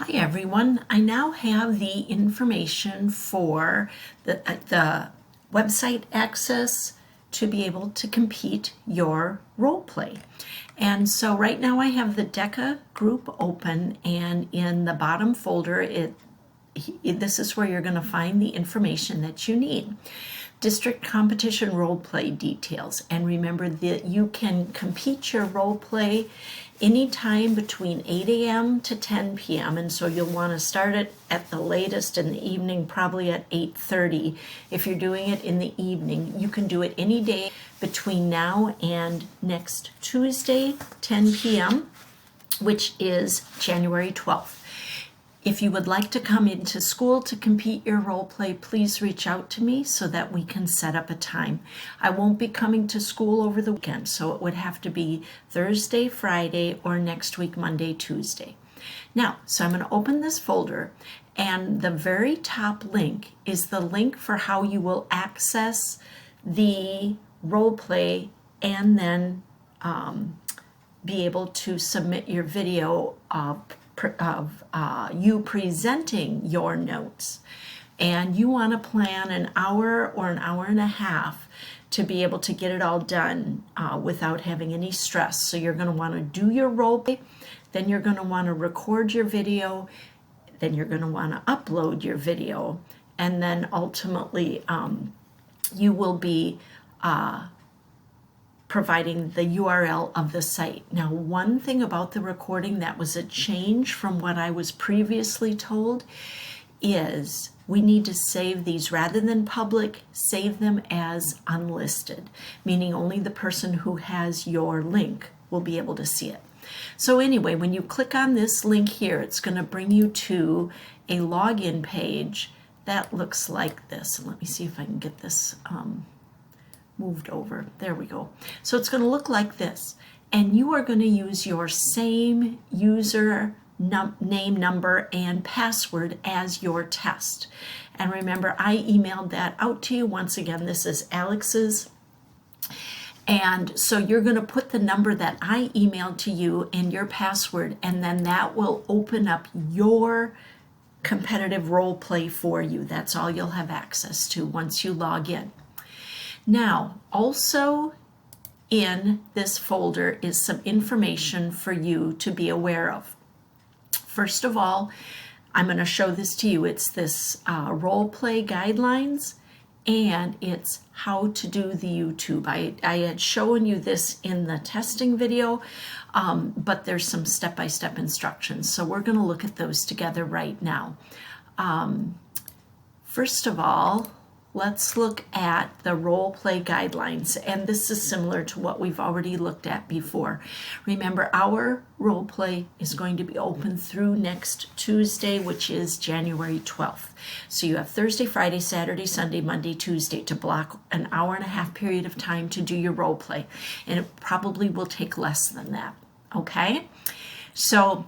Hi everyone, I now have the information for the website access to be able to compete your role play. And so right now I have the DECA group open, and in the bottom folder this is where you're going to find the information that you need. District competition role play details, and remember that you can compete your role play anytime between 8 a.m. to 10 p.m. and so you'll want to start it at the latest in the evening, probably at 8:30. If you're doing it in the evening, you can do it any day between now and next Tuesday 10 p.m., which is January 12th. If you would like to come into school to compete your role play, please reach out to me so that we can set up a time. I won't be coming to school over the weekend, so it would have to be Thursday, Friday, or next week, Monday, Tuesday. Now, so I'm going to open this folder, and the very top link is the link for how you will access the role play and then be able to submit your video of you presenting your notes. And you want to plan an hour or an hour and a half to be able to get it all done without having any stress. So you're going to want to do your role play, then you're going to want to record your video, then you're going to want to upload your video, and then ultimately you will be providing the URL of the site. Now, one thing about the recording that was a change from what I was previously told is we need to save these rather than public, save them as unlisted, meaning only the person who has your link will be able to see it. So anyway, when you click on this link here, it's going to bring you to a login page that looks like this. Let me see if I can get this moved over. There we go. So it's going to look like this, and you are going to use your same user name, number, and password as your test. And remember, I emailed that out to you. Once again, this is Alex's. And so you're going to put the number that I emailed to you and your password, and then that will open up your competitive role play for you. That's all you'll have access to once you log in. Now, also in this folder is some information for you to be aware of. First of all, I'm going to show this to you. It's this role play guidelines, and it's how to do the YouTube. I had shown you this in the testing video, but there's some step-by-step instructions. So we're going to look at those together right now. First of all, let's look at the role play guidelines, and this is similar to what we've already looked at before. Remember, our role play is going to be open through next Tuesday, which is January 12th. So you have Thursday, Friday, Saturday, Sunday, Monday, Tuesday to block an hour and a half period of time to do your role play, and it probably will take less than that. Okay? So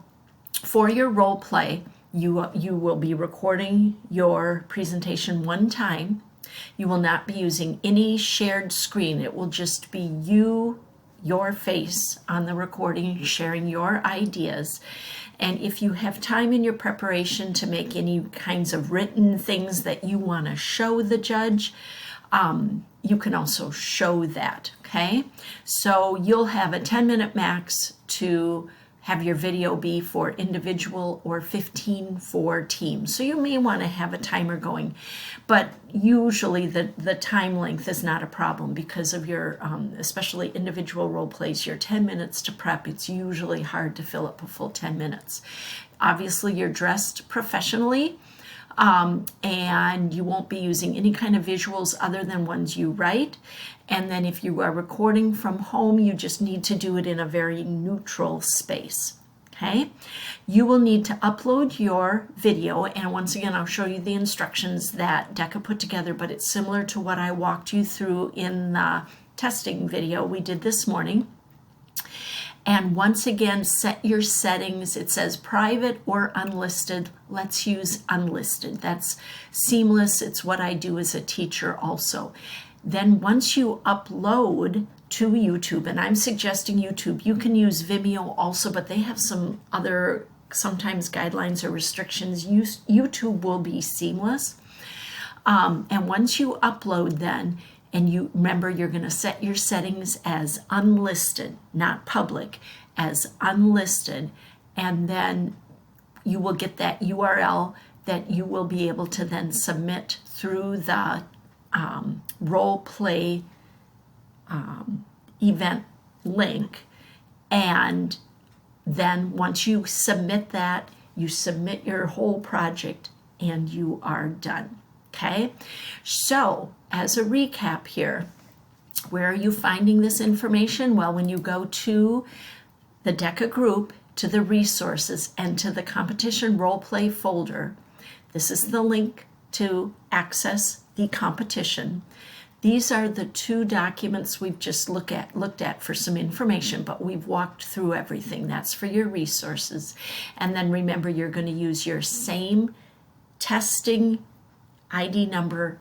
for your role play, you will be recording your presentation one time. You will not be using any shared screen. It will just be you, your face on the recording, sharing your ideas. And if you have time in your preparation to make any kinds of written things that you want to show the judge, you can also show that, okay? So you'll have a 10-minute max to have your video be for individual or 15 for teams. So you may want to have a timer going, but usually the time length is not a problem because of your, especially individual role plays, your 10 minutes to prep, it's usually hard to fill up a full 10 minutes. Obviously you're dressed professionally, and you won't be using any kind of visuals other than ones you write. And then if you are recording from home, you just need to do it in a very neutral space. Okay? You will need to upload your video, and once again, I'll show you the instructions that DECA put together, but it's similar to what I walked you through in the testing video we did this morning. And once again, set your settings. It says private or unlisted. Let's use unlisted. That's seamless. It's what I do as a teacher also. Then once you upload to YouTube, and I'm suggesting YouTube, you can use Vimeo also, but they have some other sometimes guidelines or restrictions, YouTube will be seamless. And once you upload then, and you remember you're going to set your settings as unlisted, not public, as unlisted, and then you will get that URL that you will be able to then submit through the role play event link. And then once you submit that, you submit your whole project and you are done. Okay, so as a recap here, where are you finding this information? Well, when you go to the DECA group, to the resources, and to the competition role play folder, this is the link to access the competition. These are the two documents we've just looked at for some information, but we've walked through everything. That's for your resources. And then remember, you're going to use your same testing ID number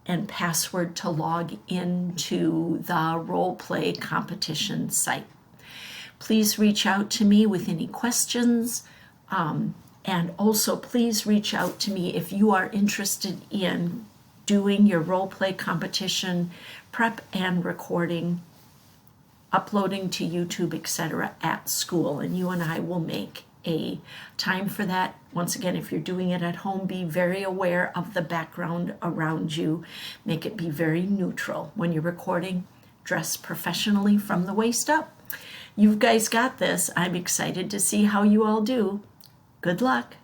and password to log into the role play competition site. Please reach out to me with any questions. And also please reach out to me if you are interested in doing your role play competition prep and recording, uploading to YouTube, etc. at school. And you and I will make a time for that. Once again, if you're doing it at home, be very aware of the background around you. Make it be very neutral. When you're recording, dress professionally from the waist up. You guys got this. I'm excited to see how you all do. Good luck.